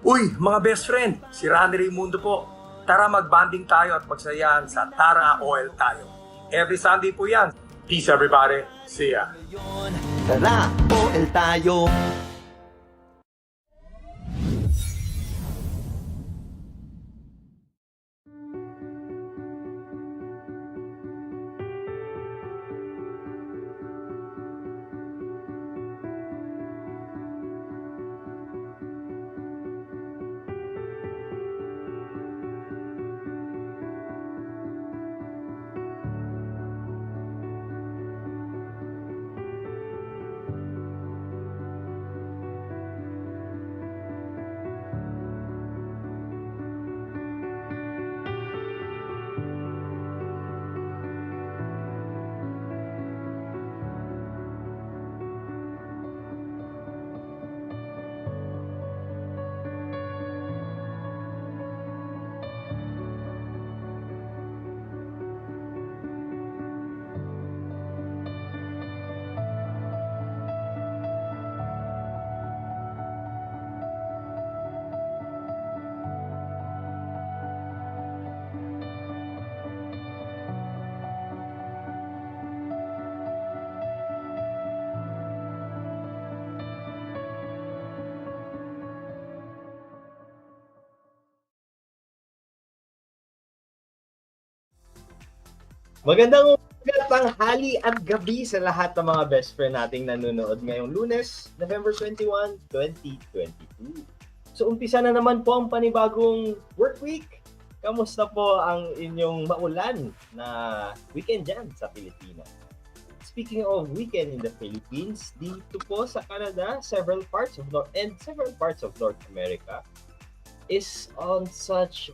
Uy, mga best friend, si Rani Raimundo po. Tara magbanding tayo at magsayahan sa Tara Oil Tayo. Every Sunday po yan. Peace everybody. See ya. Tara, OL tayo. Magandang tanghali at gabi sa lahat ng mga best friend nating nanonood ngayong Lunes, November 21, 2022. So umpisa na naman po ang panibagong work week. Kamusta po ang inyong maulan na weekend dyan sa Pilipinas? Speaking of weekend in the Philippines, dito po sa Canada, several parts of North America is on such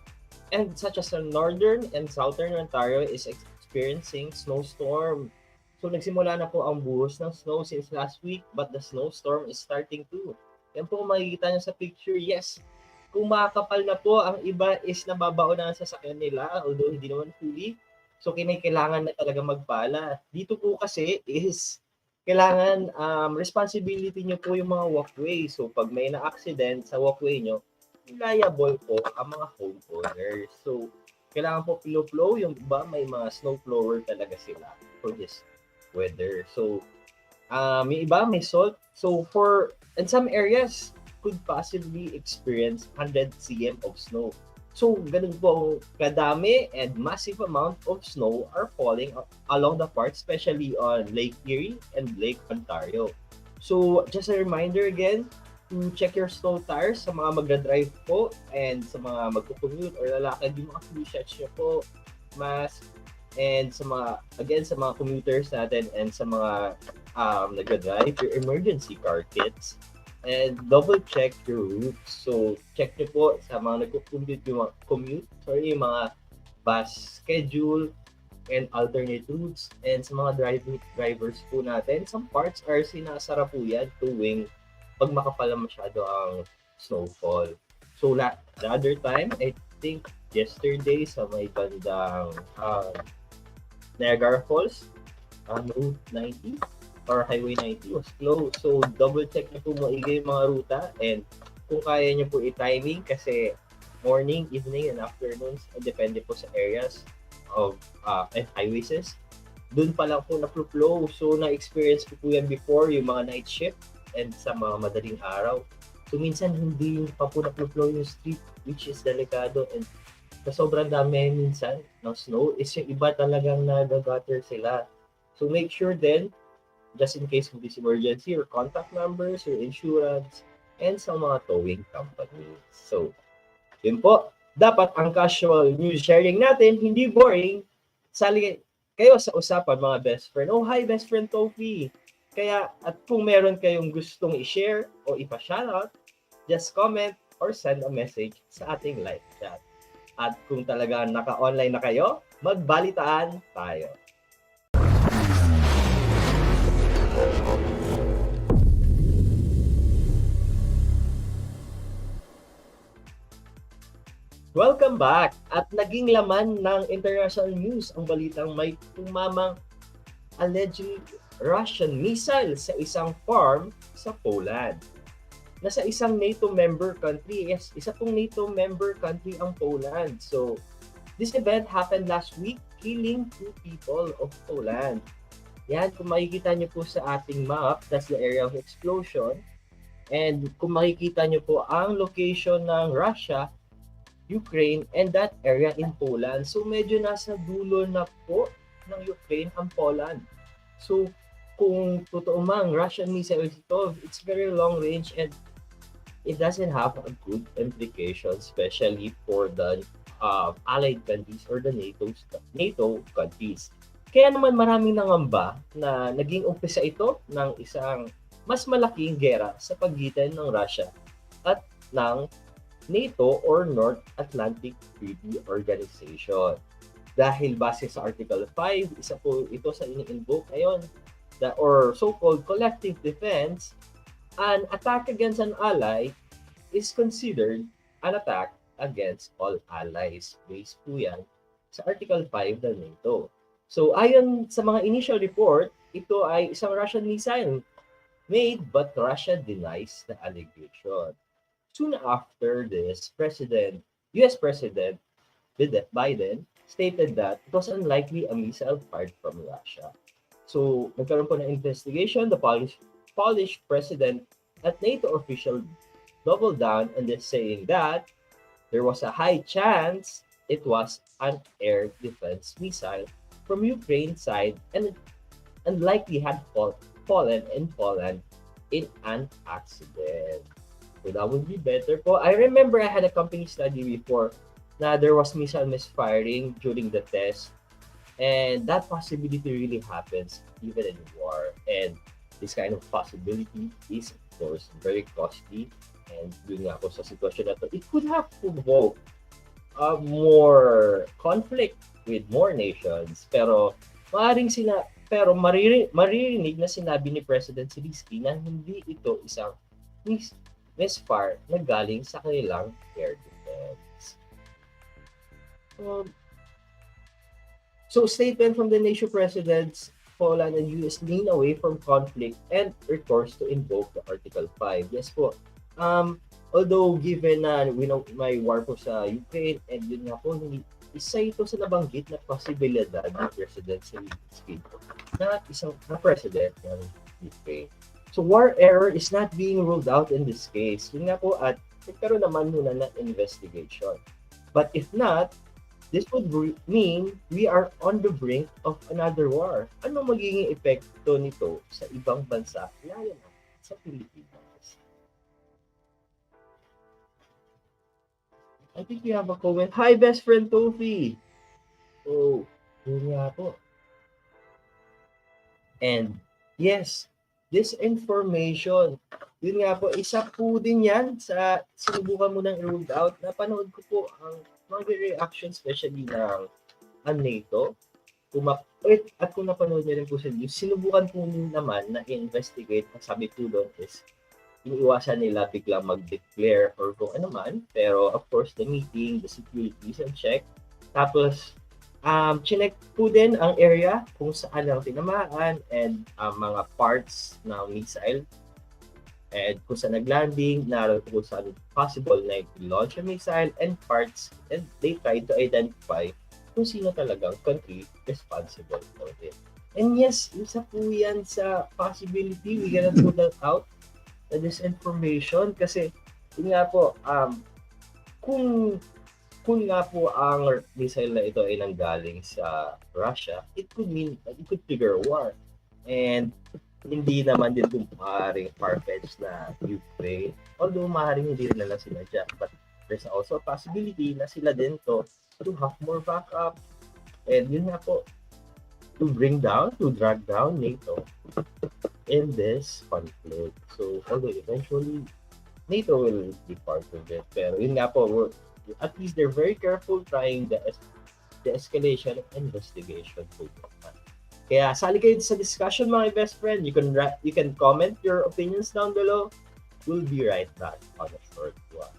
as the northern and southern Ontario is experiencing snowstorm. So nagsimula na po ang buhos ng snow since last week, but the snowstorm is starting too. Yan po kung makikita nyo sa picture, yes. Kung makakapal na po, ang iba is nababaon na sa sasakyan nila, although hindi naman fully. So kailangan na talaga magpala. Dito po kasi is kailangan responsibility nyo po yung mga walkway. So pag may na-accident sa walkway nyo, liable po ang mga homeowners. So kailangan po flow yung iba may mga snow blower talaga sila for this weather. So yung iba may salt. So in some areas could possibly experience 100 cm of snow. So ganun po kadami and massive amount of snow are falling along the parts, especially on Lake Erie and Lake Ontario. So just a reminder again, to check your snow tires sa mga magdadrive po and sa mga magkukommute or lalakad, yung mga flu shots nyo po, mask, and sa mga commuters natin and sa mga nagdadrive, your emergency car kits, and double check your routes. So check nyo po sa mga nagkukommute, yung mga bus schedule and alternate routes, and sa mga drivers po natin, some parts are sinasara po yan tuwing pag makapala masyado ang snowfall. So the other time, I think yesterday sa may bandang Niagara Falls, Route 90 or Highway 90 was closed. So double check na po maigi yung mga ruta, and kung kaya nyo po i-timing kasi morning, evening, and afternoons, depende po sa areas of highways. Doon pa lang po na-flow. So na-experience ko po yan before, yung mga night shift and sa mga madaling araw. So minsan hindi pa po na-flow yung street, which is delikado, and sa sobrang dami minsan ng snow is yung iba talagang nag-gutter sila. So make sure then, just in case of this emergency, your contact numbers, your insurance, and sa mga towing company. So yun po, dapat ang casual news sharing natin hindi boring. Sali kayo sa usapan mga best friend. Oh, hi best friend Tofi. Kaya, at kung meron kayong gustong i-share o ipa-shoutout, just comment or send a message sa ating live chat. At kung talaga naka-online na kayo, magbalitaan tayo. Welcome back! At naging laman ng international news ang balitang may tumamang alleged Russian missile sa isang farm sa Poland. nasa isang NATO member country. Yes, isa pong NATO member country ang Poland. So, this event happened last week, killing 2 people of Poland. Yan, kung makikita nyo po sa ating map, that's the area of explosion. And kung makikita nyo po ang location ng Russia, Ukraine, and that area in Poland. So medyo nasa dulo na po ng Ukraine ang Poland. So kung totoo mang Russian missile ito, it's very long range and it doesn't have a good implication, especially for the allied countries or the NATO countries. Kaya naman maraming nangamba na naging umpisa ito ng isang mas malaking gera sa pagitan ng Russia at ng NATO or North Atlantic Treaty Organization. Dahil base sa Article 5, isa po ito sa ini-invoke ngayon, or so-called collective defense, an attack against an ally is considered an attack against all allies. Based po yan sa Article 5 ng NATO. So ayon sa mga initial report, ito ay isang Russian missile made but Russia denies the allegation. Soon after this, US President Biden stated that it was unlikely a missile fired from Russia. So, nagkaroon po ng investigation. The Polish president at NATO official doubled down on this, saying that there was a high chance it was an air defense missile from Ukraine side and unlikely had fallen in Poland in an accident. So that would be better po. I remember I had a company study before na there was missile misfiring during the test. And that possibility really happens even in war. And this kind of possibility is, of course, very costly. And yun nga po sa sitwasyon na to, it could have provoked more conflict with more nations. Pero maririnig na sinabi ni President Zelensky na hindi ito isang misfire na galing sa kanilang air defense. So statement from the nation presidents, Poland and US lean away from conflict and recourse to invoke the Article 5. Yes po. Although given na we know may war po sa Ukraine and yun nga po, isa ito sa nabanggit na posibilidad ng President Zelensky na isang president ng Ukraine. So war error is not being ruled out in this case. Yun nga po at nagkaroon naman muna ng investigation. But if not, this would mean we are on the brink of another war. Ano magiging epekto nito sa ibang bansa, lalo na sa Pilipinas? I think we have a comment. Hi, best friend Tofi. Oh, yun nga po. And yes, this information, yun nga po, isa po din yan sa sinubukan mo ng ruled out. Napanood ko po ang mga reaction, especially ng NATO. At kung napanood niyo rin po sa news, sinubukan po naman na investigate. Ang sabi po doon is, iniiwasan nila biglang mag-declare or kung ano man. Pero of course, the meeting, the securities and check. Tapos, chinek po din ang area kung saan ang tinamaan and mga parts ng missile. And kung saan naglanding, naroon kung saan possible na i-launch a missile and parts. And they tried to identify kung sino talagang country responsible for it. And yes, isa po yan sa possibility. We gotta put that out. This information kasi yun nga po kung nga po ang missile na ito ay nanggaling sa Russia, it could trigger a war. And hindi naman din po maaaring far-fetched na Ukraine, although maaaring hindi rin nila sinadya, but there's also a possibility na sila din to have more backup. And yun nga po, to drag down NATO in this conflict. So, although eventually NATO will be part of it, pero yun nga po, at least they're very careful trying the escalation of investigation po. Kaya sali kayo sa discussion mga best friend. You can comment your opinions down below. We'll be right back on a short one.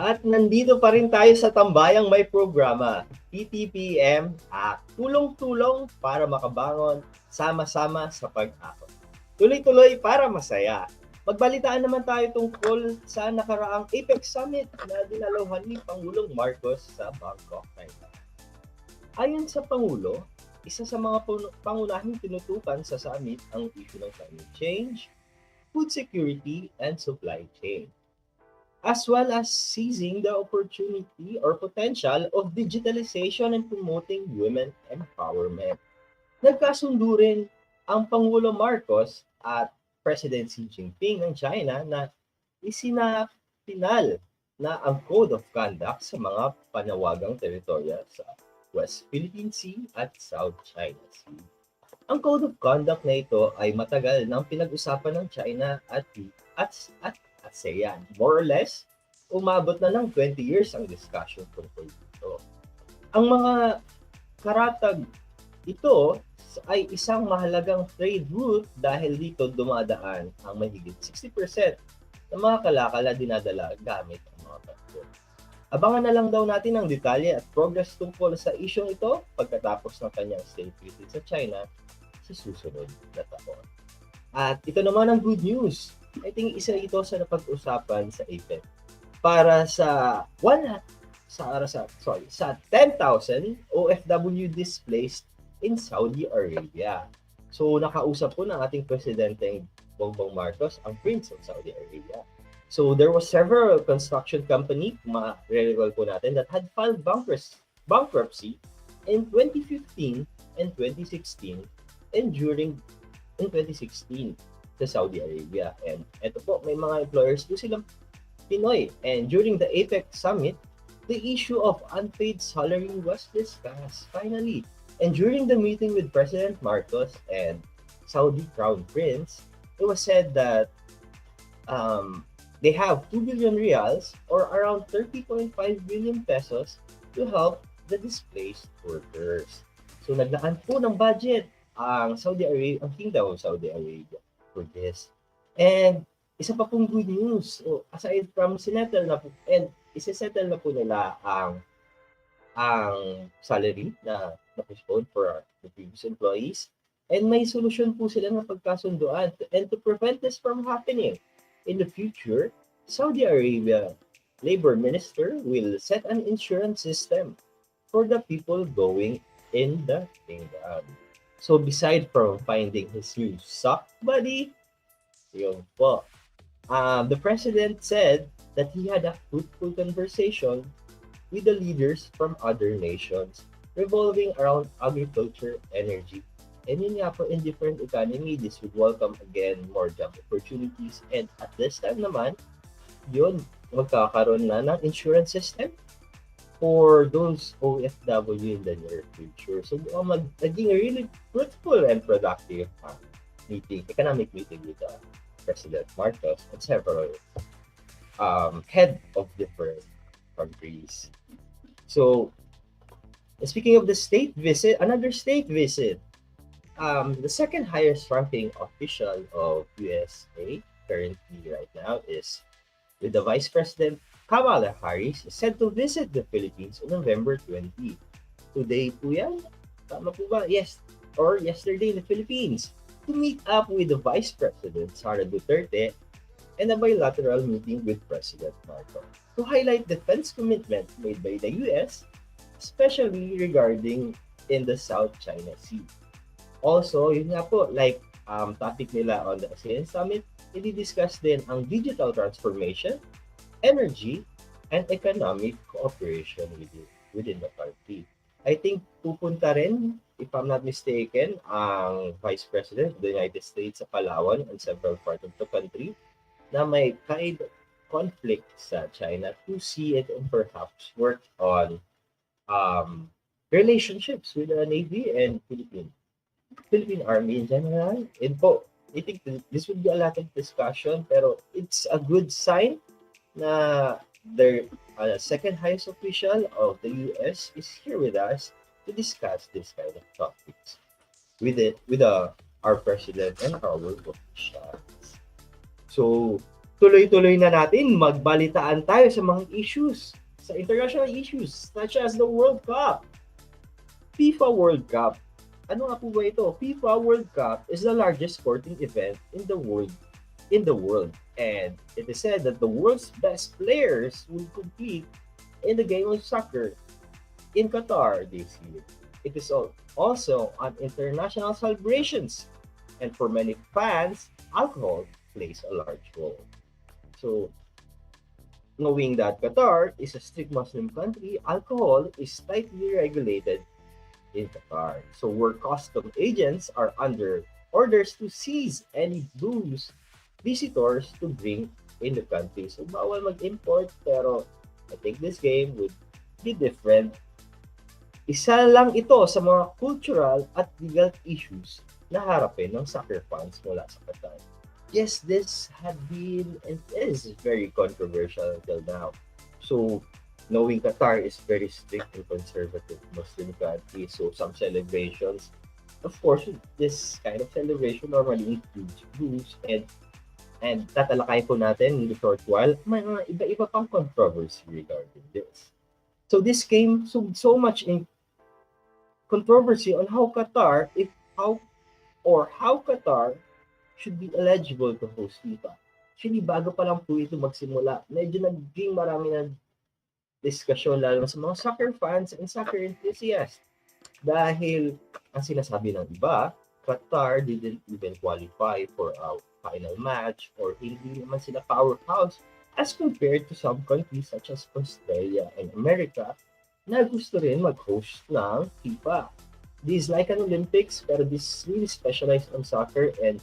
At nandito pa rin tayo sa tambayang may programa, TTPM ACT. Tulong-tulong para makabangon, sama-sama sa pag-akot. Tuloy-tuloy para masaya. Magbalitaan naman tayo tungkol sa nakaraang APEC Summit na dinalawan ni Pangulong Marcos sa Bangkok, Thailand. Ayon sa Pangulo, isa sa mga pangunahing tinutukan sa summit ang issue ng climate change, food security, and supply chain, as well as seizing the opportunity or potential of digitalization and promoting women empowerment. Nagkasundo rin ang Pangulo Marcos at President Xi Jinping ng China na isinapinal na ang Code of Conduct sa mga panawagang teritorya sa West Philippine Sea at South China Sea. Ang Code of Conduct na ito ay matagal nang pinag-usapan ng China at ASEAN. More or less, umabot na ng 20 years ang discussion tungkol dito. Ang mga karatag ito ay isang mahalagang trade route dahil dito dumadaan ang mahigit 60% ng mga kalakala dinadala gamit ang mga barko. Abangan na lang daw natin ang detalye at progress tungkol sa isyong ito pagkatapos ng kanyang state visit sa China sa susunod na taon. At ito naman ang good news. I think isa ito sa napag-usapan sa APEC para sa 10,000 OFW displaced in Saudi Arabia. So nakausap po ng ating Presidente Bongbong Marcos ang Prince of Saudi Arabia. So there was several construction company, ma-recall po natin, that had filed bankruptcy in 2015 and 2016 and in 2016 sa Saudi Arabia. And ito po, may mga employers po silang Pinoy. And during the APEC Summit, the issue of unpaid salary was discussed finally. And during the meeting with President Marcos and Saudi Crown Prince, it was said that they have 2 billion reals or around 30.5 billion pesos to help the displaced workers. So naglaan po ng budget ang Kingdom of Saudi Arabia for this. And isa pa pong good news, so aside from sisettle na po nila ang salary na na-postpone for the previous employees, and may solusyon po sila na pagkasunduan. And to prevent this from happening in the future, Saudi Arabia Labor Minister will set an insurance system for the people going in the kingdom. So beside from finding his new sock buddy, yun po. The president said that he had a fruitful conversation with the leaders from other nations revolving around agriculture, energy, and yun nga po, in different economy, this would welcome again more job opportunities. And at this time naman, yun, magkakaroon na ng insurance system for those OFW in the near future. So naging a really fruitful and productive economic meeting with President Marcos and several head of different countries. So, speaking of the state visit, another state visit, the second highest ranking official of USA currently right now is with the Vice President Kamala Harris is set to visit the Philippines on November 20. Today po yan? Tama po ba? Yes. Or yesterday in the Philippines to meet up with the Vice President Sara Duterte and a bilateral meeting with President Marcos to highlight defense commitment made by the US, especially regarding in the South China Sea. Also, yun nga po, like topic nila on the ASEAN Summit, i-discuss din ang digital transformation, energy, and economic cooperation within the country. I think pupunta rin, if I'm not mistaken, ang Vice President of the United States sa Palawan and several parts of the country na may kind of conflict sa China to see it and perhaps work on relationships with the Navy and Philippine Army in general. And po, I think this would be a lot of discussion, pero it's a good sign na the second highest official of the US is here with us to discuss this kind of topics with our president and our officials. So, tuloy-tuloy na natin, magbalitaan tayo sa mga issues, sa international issues, such as the World Cup. FIFA World Cup. Ano nga po ba ito? FIFA World Cup is the largest sporting event in the world. And it is said that the world's best players will compete in the game of soccer in Qatar this year. It is also an international celebrations, and for many fans, alcohol plays a large role. So, knowing that Qatar is a strict Muslim country, alcohol is tightly regulated in Qatar. So, where custom agents are under orders to seize any booze visitors to bring in the country. So, bawal mag-import, pero I think this game would be different. Isa lang ito sa mga cultural at legal issues na harapin ng soccer fans mula sa Qatar. Yes, this had been and is very controversial until now. So, knowing Qatar is very strict and conservative Muslim country, so some celebrations, of course, this kind of celebration normally includes booze and tatalakayin po natin in the short while, may mga iba-iba pang controversy regarding this. So this came so much in controversy on how Qatar should be eligible to host FIFA. Actually, bago pa lang po ito magsimula, medyo naging marami na diskusyon lalo sa mga soccer fans and soccer enthusiasts. Dahil, ang sinasabi ng iba, Qatar didn't even qualify for a final match or hindi naman sila powerhouse as compared to some countries such as Australia and America na gusto rin mag-host ng FIFA. This is like an Olympics, pero this is really specialized on soccer, and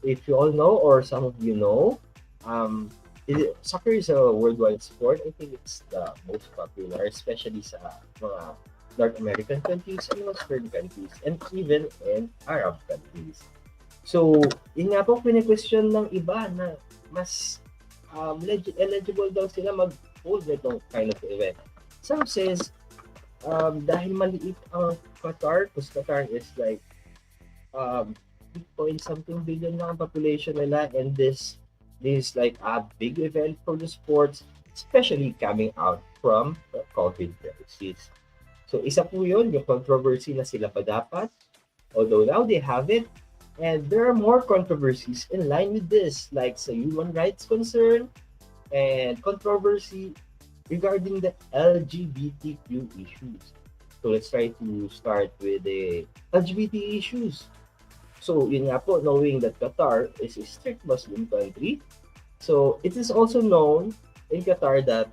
if you all know, or some of you know, soccer is a worldwide sport. I think it's the most popular, especially sa mga North American countries and Western countries, and even in Arab countries. So, yun nga po, pini-question ng iba na mas eligible daw sila mag-hold itong kind of event. Some says, dahil maliit ang Qatar, because Qatar is like 8-point-something billion na ang population nila, and this is like a big event for the sports, especially coming out from the COVID crisis. So, isa po yun, yung controversy na sila pa dapat, although now they have it, and there are more controversies in line with this, like sa human rights concern and controversy regarding the LGBTQ issues. So let's try to start with the LGBT issues. So yun nga po, knowing that Qatar is a strict Muslim country, so it is also known in Qatar that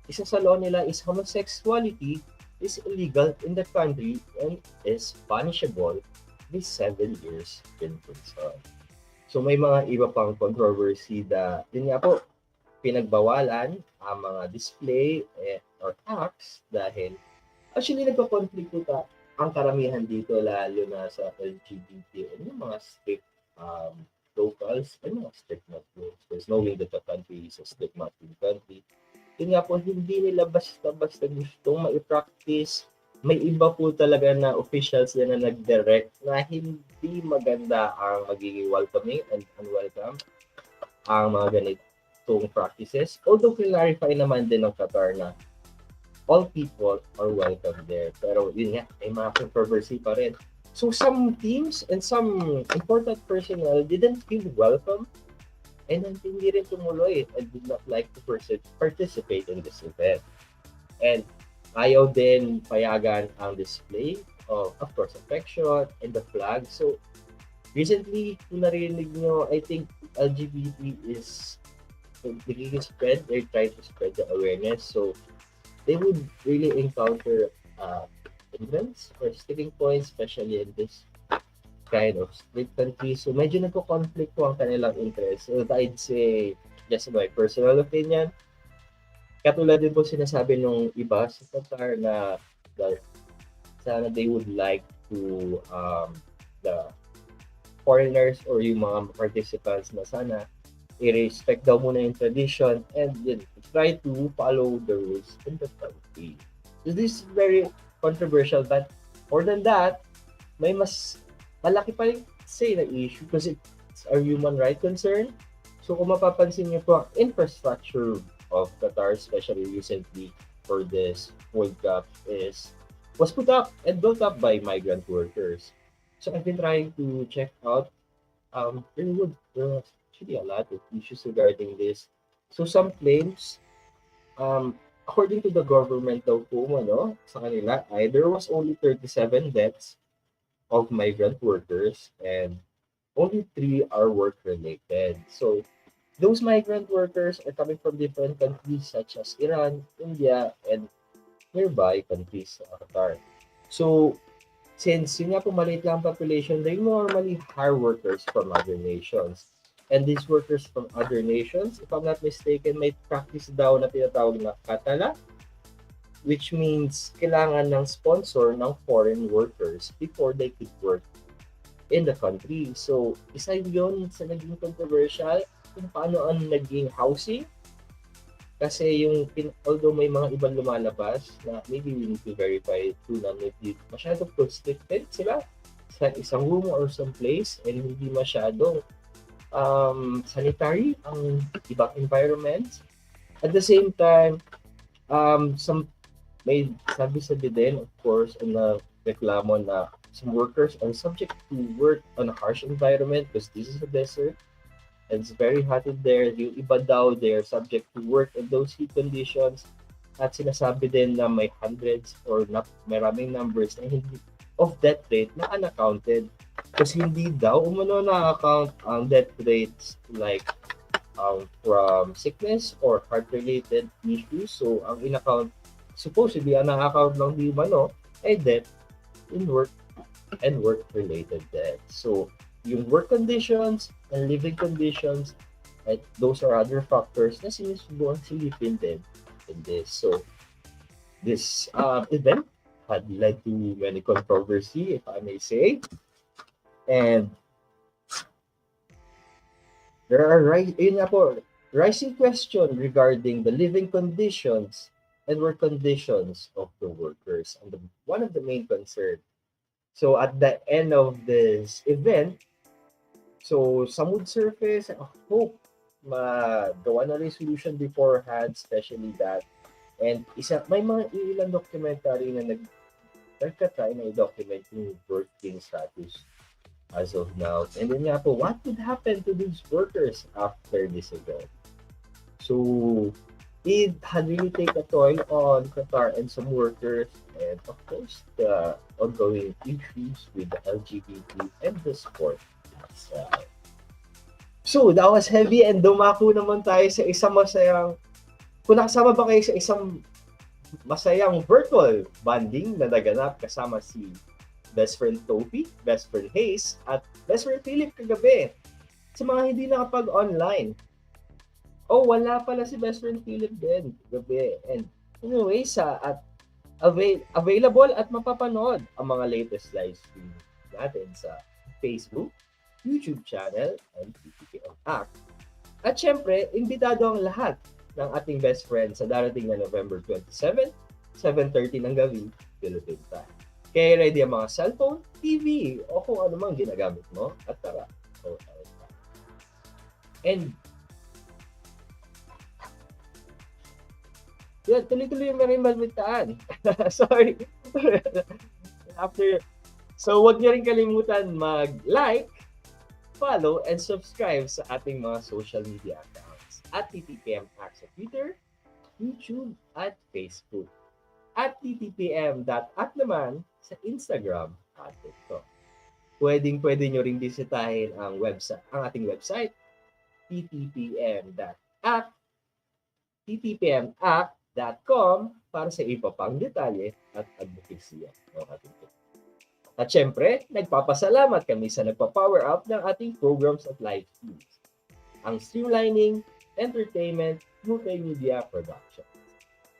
isa sa law nila is homosexuality is illegal in the country and is punishable with 7 years in prison. So may mga iba pang controversy na yun nga po, pinagbawalan ang mga display or acts dahil actually nagko-conflict po ang karamihan dito lalo na sa LGBT and yung mga strict locals and mga strict Muslims. Because knowing that the country is a strict Muslim country, yun nga po, hindi nila basta-basta gustong mai-practice. May iba po talaga na officials na nag-direct na hindi maganda ang magiging welcoming and unwelcome ang mga ganitong practices. Although clarify naman din ng Qatar na all people are welcome there. Pero yun nga, may mga controversy pa rin. So some teams and some important personnel didn't feel welcome and hindi rin tumuloy and did not like to participate in this event. And ayaw din payagan ang display of course, affection and the flag. So, recently, kung narinig nyo, I think LGBT is nagiging spread. They're trying to spread the awareness. So, they would really encounter hindrance or sticking points, especially in this kind of strict country. So, medyo nagko-conflict po ang kanilang interest. So, I'd say, just my personal opinion, katulad din po sinasabi nung iba sa Qatar na sana they would like to the foreigners or yung mga participants na sana i-respect daw muna yung tradition and then try to follow the rules in the country. So this is very controversial, but more than that, may mas malaki pa rin say na issue because it's a human right concern. So kung mapapansin niyo po, ang infrastructure of Qatar, especially recently for this World Cup, was put up and built up by migrant workers. So I've been trying to check out, there was actually a lot of issues regarding this. So some claims, according to the government daw po, sa kanila, there was only 37 deaths of migrant workers and only 3 are work-related. So those migrant workers are coming from different countries such as Iran, India, and nearby countries sa Qatar. So, since yun nga po maliit lang ang population, they normally hire workers from other nations. And these workers from other nations, if I'm not mistaken, may practice daw na tinatawag na katala, which means kailangan ng sponsor ng foreign workers before they could work in the country. So, isa yun sa naging controversial kung paano ang naging housing. Kasi although may mga ibang lumalabas na maybe we need to verify through na maybe masyadong constricted sila sa isang room or some place and hindi masyadong sanitary ang ibang environments. At the same time, may sabi din, of course, na reklamo na some workers are subject to work on a harsh environment because this is a desert. It's very hot in there. Yung iba daw, they're subject to work in those heat conditions. At sinasabi din na may hundreds or maraming numbers na hindi of death rate na unaccounted. Kasi hindi daw umano na-account ang death rates like from sickness or heart-related issues. So, ang in-account, supposedly, ang na-account lang di umano ay death in work and work-related death. So, yung work conditions and living conditions, right, those are other factors na sinusubukan silipin din in this. So, this event had led to many controversy, if I may say. And there are rising question regarding the living conditions and work conditions of the workers. And one of the main concerns. So at the end of this event, so some would surface a hope magawa na resolution beforehand, especially that. And may mga ilang documentary na nagkatry na i-document yung working status as of now. And then nga po, what would happen to these workers after this event? So, it had really taken a toll on Qatar and some workers, and of course, the ongoing issues with the LGBT and the sport. So, that was heavy and dumako naman tayo sa isang masayang, kung nakasama ba kayo sa isang masayang virtual bonding na naganap kasama si Besfren Topi, Besfren Hayes, at Besfren Philip kagabi. Sa mga hindi nakapag-online. Oh, wala pala si Besfren Philip din kagabi. And anyway, available at mapapanood ang mga latest live stream natin sa Facebook, YouTube channel, and TTPM ACT. At syempre, imbitado ang lahat ng ating best friends sa darating na November 27, 7:30 ng gabi, Philippine Time. Kaya ready ang mga cellphone, TV, o kung ano mang ginagamit mo, at tara. And yun, tuloy-tuloy yung Magbalitaan. Sorry. So, huwag niyo rin kalimutan mag-like, follow, and subscribe sa ating mga social media accounts at TTPM ACT sa Twitter, YouTube, at Facebook. At ttpm.at naman sa Instagram at TikTok. Pwede nyo rin bisitahin ang ating website, ttpmact.com para sa iba pang detalye at advocacy ng ating team. At syempre, nagpapasalamat kami sa nagpa-power up ng ating programs at live streams. Ang streamlining, entertainment, multimedia production.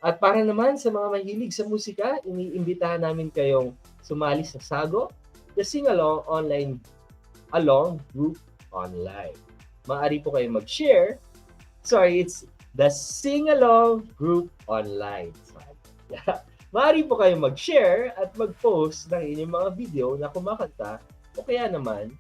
At para naman sa mga mahilig sa musika, iniimbitahan namin kayong sumali sa SAGO, the Sing-Along Group Online. Maaari po kayong mag-share. Sorry, it's the Sing-Along Group Online. Maaari po kayong mag-share at mag-post ng inyong mga video na kumakanta o kaya naman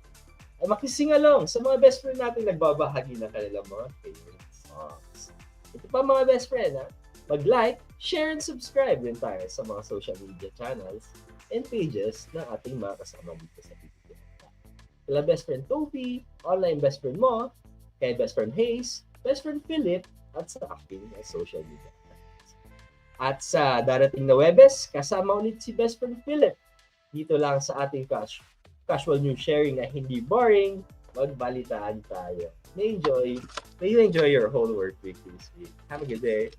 makisingalong sa mga best friend natin nagbabahagi ng kanilang mga favorite songs. Ito pa mga best friend, ha? Mag-like, share, and subscribe din tayo sa mga social media channels and pages ng ating mga kasama dito sa video. Kila best friend Toby, online best friend mo, kay best friend Hayes, best friend Philip, at sa aking social media. At sa darating na Webes, kasama ulit si best friend Philip. Dito lang sa ating casual news sharing na hindi boring, magbalitaan tayo. May you enjoy your whole work week this week. Have a good day.